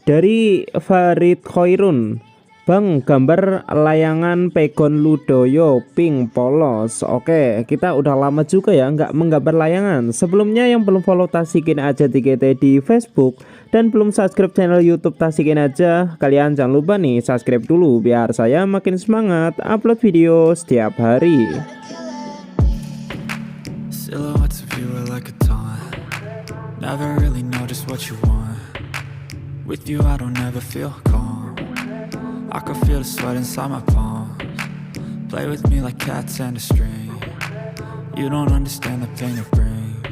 Dari Farid Khairun, Bang, gambar layangan Pegon Ludoyo pink polos. Oke, kita udah lama juga ya nggak menggambar layangan. Sebelumnya yang belum follow Tasikin Aja TGT di Facebook dan belum subscribe channel YouTube Tasikin Aja, kalian jangan lupa nih subscribe dulu biar saya makin semangat upload video setiap hari. Silhouettes of you are like a taunt. Never really know just what you want. With you I don't ever feel calm. I can feel the sweat inside my palms. Play with me like cats and a string. You don't understand the pain it brings.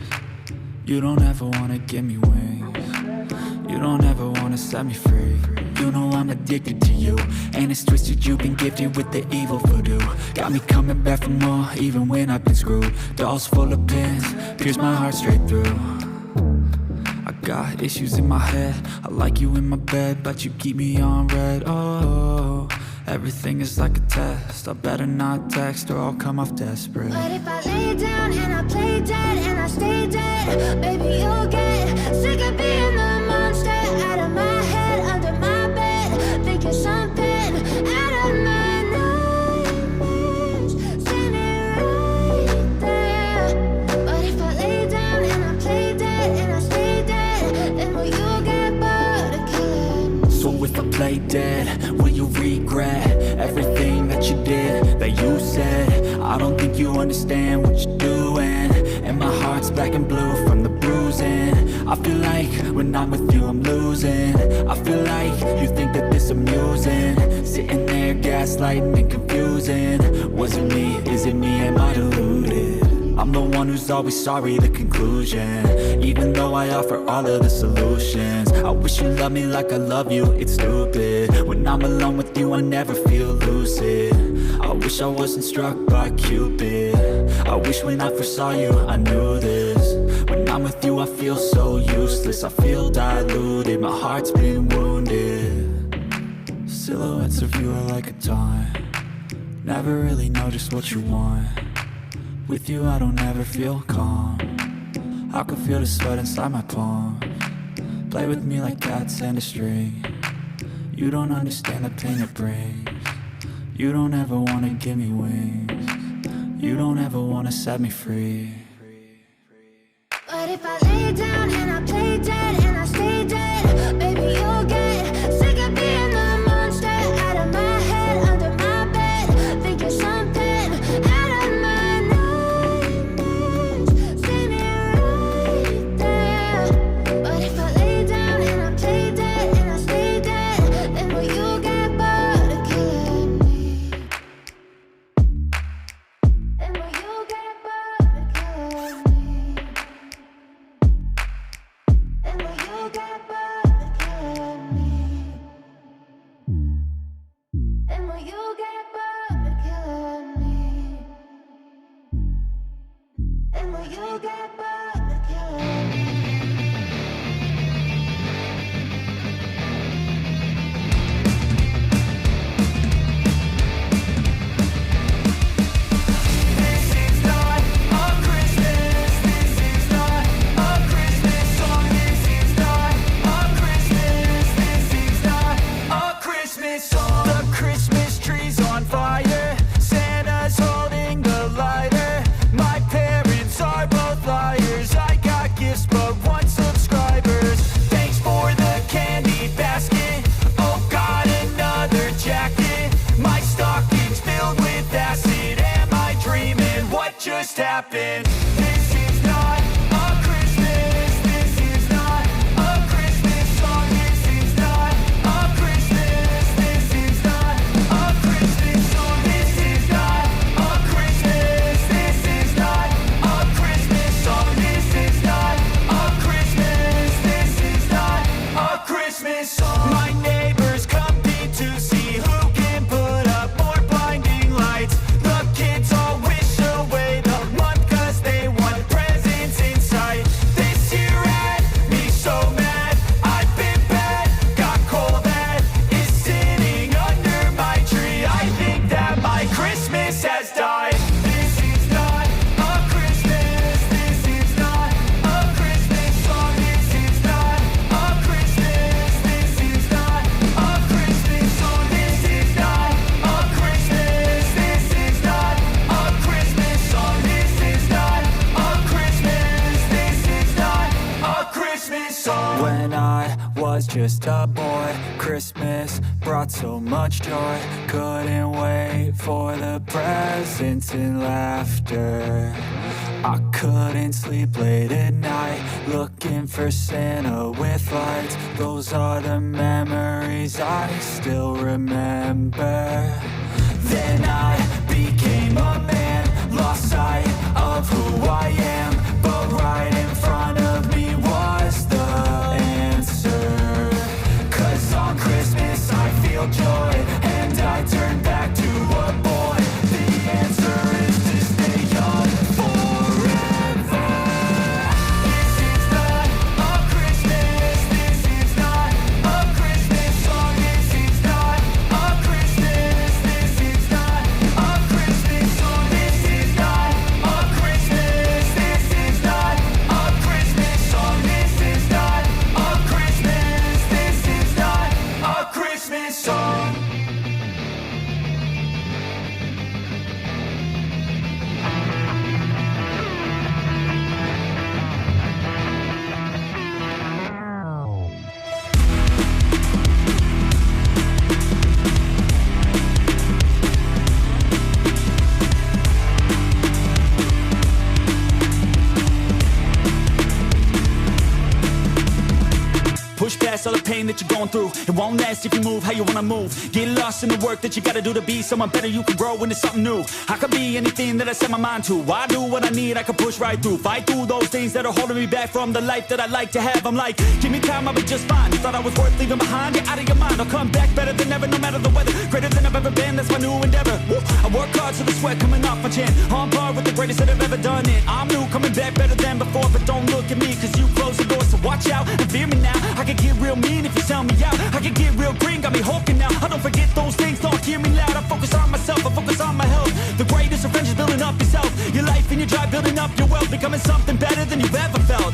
You don't ever wanna give me wings. You don't ever wanna set me free. You know I'm addicted to you, and it's twisted, you've been gifted with the evil voodoo. Got me coming back for more, even when I've been screwed. Dolls full of pins, pierce my heart straight through. I got issues in my head, I like you in my bed, but you keep me on red. Oh, everything is like a test, I better not text or I'll come off desperate. But if I lay down and I play dead and I stay dead, baby, you'll get sick of being the monster out of my head, under my bed, thinking something out of my nightmares, standing right there. But if I lay down and I play dead and I stay dead, then will you get bored of killing? So if I play dead, will you regret everything that you did, that you said? I don't think you understand what you're doing, and my heart's black and blue from the bruising. I feel like when I'm with you I'm losing. I feel like you think that this amusing, sitting there gaslighting and confusing. Was it me? Is it me? Am I deluded? I'm the one who's always sorry, the conclusion, even though I offer all of the solutions. I wish you loved me like I love you, it's stupid. When I'm alone with you I never feel lucid. I wish I wasn't struck by Cupid. I wish when I first saw you I knew this. When I'm with you I feel so useless, I feel diluted, my heart's been wounded. Silhouettes of you are like a taunt. Never really know just what you want. With you I don't ever feel calm. I can feel the sweat inside my palms. Play with me like cats and a string. You don't understand the pain it brings. You don't ever wanna give me wings. You don't ever wanna set me free. But if I lay down and I play dead and I stay dead, baby, you'll get sick of being the monster out of my head, under my bed, thinking something out of my nightmares, standing right there. But if I lay down and I play dead and I stay dead, then will you get bored of killing me? Then will you get bored of killing me? And will you get bored of killing me? And will you get bored of killing me? And will you get bored of killing me? This is not a Christmas. This is not a Christmas song. This is not a Christmas. This is not a Christmas song. The Christmas tree's on fire. Santa's holding the lighter. My parents are both liars. I got gifts but one subscribers. Thanks for the candy basket. Oh, got another jacket. My stocking's filled with acid. Am I dreaming? What just happened? This is not a Christmas. This is not a Christmas song. This is not a Christmas. This is not a Christmas song. This is not a Christmas. This is not a Christmas song. This is not a Christmas. This is not a Christmas song. My neighbors compete to see who can put up more blinding lights. The kids all wish away the month 'cause they want was just a boy. Christmas brought so much joy. Couldn't wait for the presents and laughter. I couldn't sleep late at night, looking for Santa with lights. Those are the memories I still remember. Then I became a man, lost sight of who I am, but right in front of me was the answer. 'Cause on Christmas I feel joy, and I turn back to a boy. The answer is to stay young forever. This is not a Christmas, this is not a Christmas song. This is not a Christmas, this is not a Christmas song. This is not a Christmas, this is not a Christmas song. This is not a Christmas, this is not a Christmas song. Push past all the pain that you're going through. It won't last if you move how you wanna move. Get lost in the work that you gotta do to be someone better. You can grow into something new. I could be anything that I set my mind to. I do what I need, I can push right through. Fight through those things that are holding me back from the life that I like to have. I'm like, give me time, I'll be just fine. You thought I was worth leaving behind? You're out of your mind. I'll come back better than ever, no matter the weather. Greater than I've ever been, that's my new endeavor. Woo. I work hard so the sweat coming off my chin. On par with the greatest that I've ever done it. I'm new, coming back better than before. But don't look at me, 'cause you close the door. So watch out and fear me now. I can get real mean if you sell me out. I can get real green, got me hulking now. I don't forget those things, don't hear me loud. I focus on myself, I focus on my health. The greatest revenge is building up yourself. Your life and your drive, building up your wealth. Becoming something better than you've ever felt.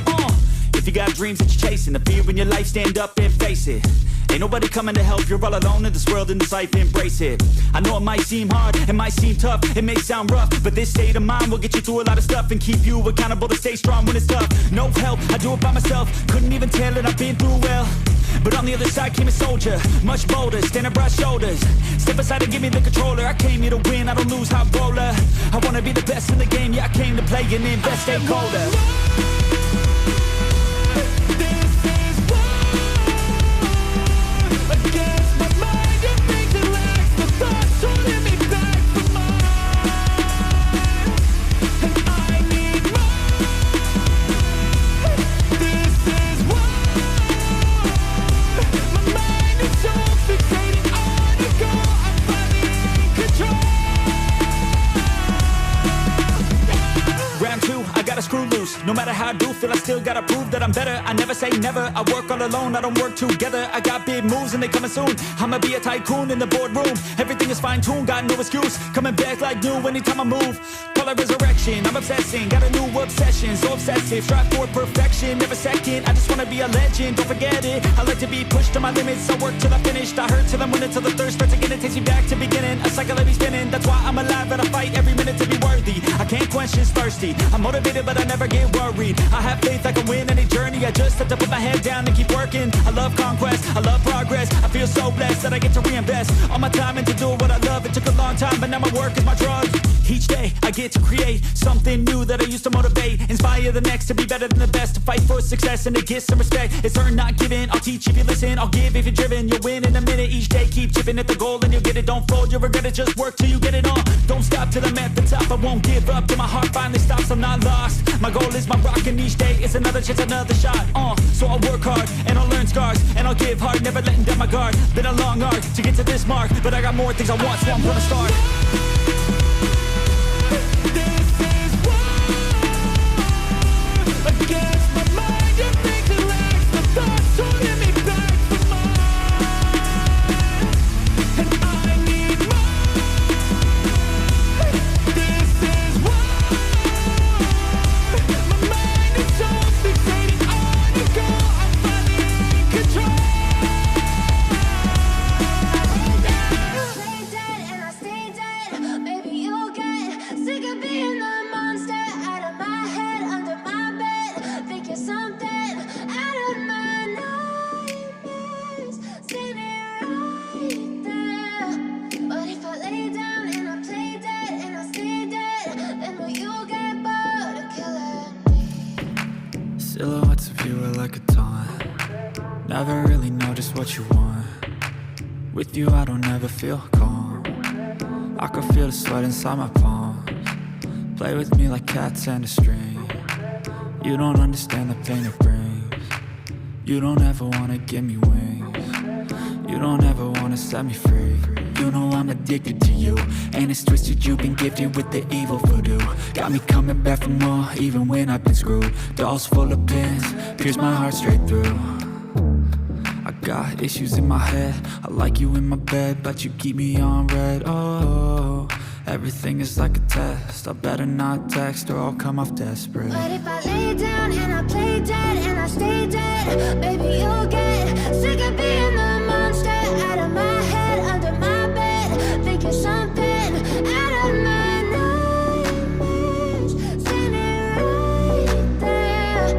If you got dreams that you're chasing, the fear in your life, stand up and face it. Ain't nobody coming to help, you're all alone in this world, in this life, embrace it. I know it might seem hard, it might seem tough, it may sound rough, but this state of mind will get you through a lot of stuff and keep you accountable to stay strong when it's tough. No help, I do it by myself, couldn't even tell it, I've been through well. But on the other side came a soldier, much bolder, standing broad shoulders. Step aside and give me the controller, I came here to win, I don't lose, high roller. I wanna be the best in the game, yeah, I came to play and invest, stakeholder. No matter how I do feel, I still gotta prove that I'm better. I never say never, I work all alone, I don't work together. I got big moves and they coming soon. I'ma be a tycoon in the boardroom. Everything is fine-tuned, got no excuse. Coming back like new anytime I move. Call it resurrection, I'm obsessing. Got a new obsession, so obsessive. Strive for perfection, never second. I just wanna be a legend, don't forget it. I like to be pushed to my limits, I work till I finished. I hurt till I'm winning, till the thirst starts again. It takes me back to beginning, a cycle I be spinning. That's why I'm alive and I fight every minute to be worthy. I can't quench this thirsty, I'm motivated but I never get worried. I have faith I can win any journey. I just have to put my head down and keep working. I love conquest, I love progress. I feel so blessed that I get to reinvest all my time into doing what I love. It took a long time, but now my work is my drug. Each day I get to create something new that I used to motivate. Inspire the next to be better than the best. To fight for success and to get some respect. It's earned, not given. I'll teach if you listen, I'll give if you're driven. You'll win in a minute. Each day keep chipping at the goal and you'll get it. Don't fold, you'll regret it. Just work till you get it on. Don't stop till I'm at the top. I won't give up till my heart finally stops. I'm not lost. My goal is my rock and each day is another chance, another shot. So I'll work hard and I'll learn scars and I'll give hard, never letting down my guard. Been a long arc to get to this mark, but I got more things I want, so I'm gonna start. really know just what you want. With you I don't ever feel calm. I can feel the sweat inside my palms. Play with me like cats and a string. You don't understand the pain it brings. You don't ever wanna give me wings. You don't ever wanna set me free. You know I'm addicted to you, and it's twisted, you've been gifted with the evil voodoo. Got me coming back for more, even when I've been screwed. Dolls full of pins, pierce my heart straight through. I got issues in my head, I like you in my bed, but you keep me on red. Oh, everything is like a test, I better not text or I'll come off desperate. But if I lay down and I play dead and I stay dead, baby, you'll get sick of being the monster out of my head, under my bed. Think you're something out of my nightmares, standing right there.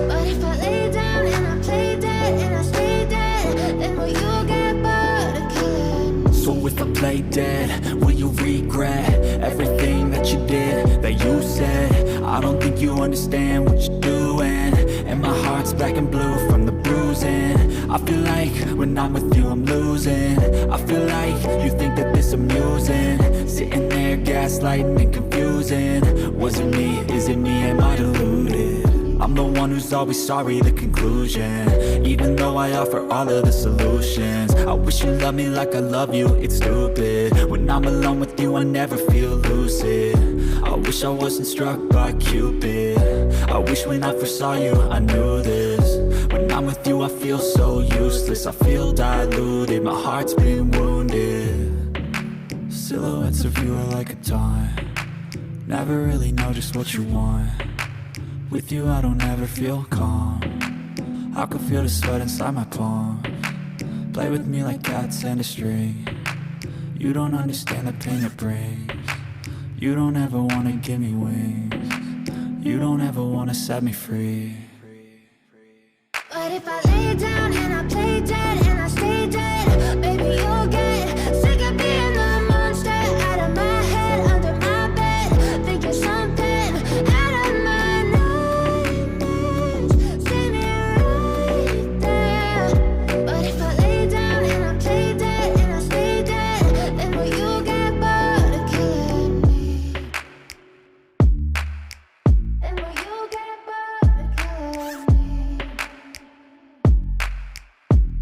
But if I lay down and I play dead and I stay dead, then will you get bored of killing me? So if I play dead, will you regret everything that you did, that you said? I don't think you understand what you're doing, and my heart's black and blue from the bruising. I feel like when I'm with you I'm losing. I feel like you think that this amusing, sitting there gaslighting and confusing. Was it me? Is it me? Am I deluded? I'm the one who's always sorry, the conclusion. Even though I offer all of the solutions, I wish you loved me like I love you, it's stupid. When I'm alone with you I never feel lucid. I wish I wasn't struck by Cupid. I wish when I first saw you I knew this. When I'm with you I feel so useless, I feel diluted, my heart's been wounded. Silhouettes of you are like a taunt, never really know just what you want. With you I don't ever feel calm, I can feel the sweat inside my palms. Play with me like cats and a string. You don't understand the pain it brings. You don't ever wanna give me wings. You don't ever wanna set me free. But if I lay down and I play dead and I stay dead, baby, you'll get sick of being the monster out of my head, under my bed. Think you're something out of my nightmares, standing right there. But if I lay down and I play dead and I stay dead, then will you get bored of killing me? Then will you get bored of killing me?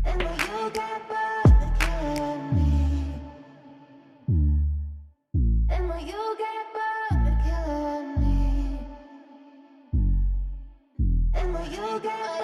And will you get bored of killing me? And will you get bored of killing me? And will you get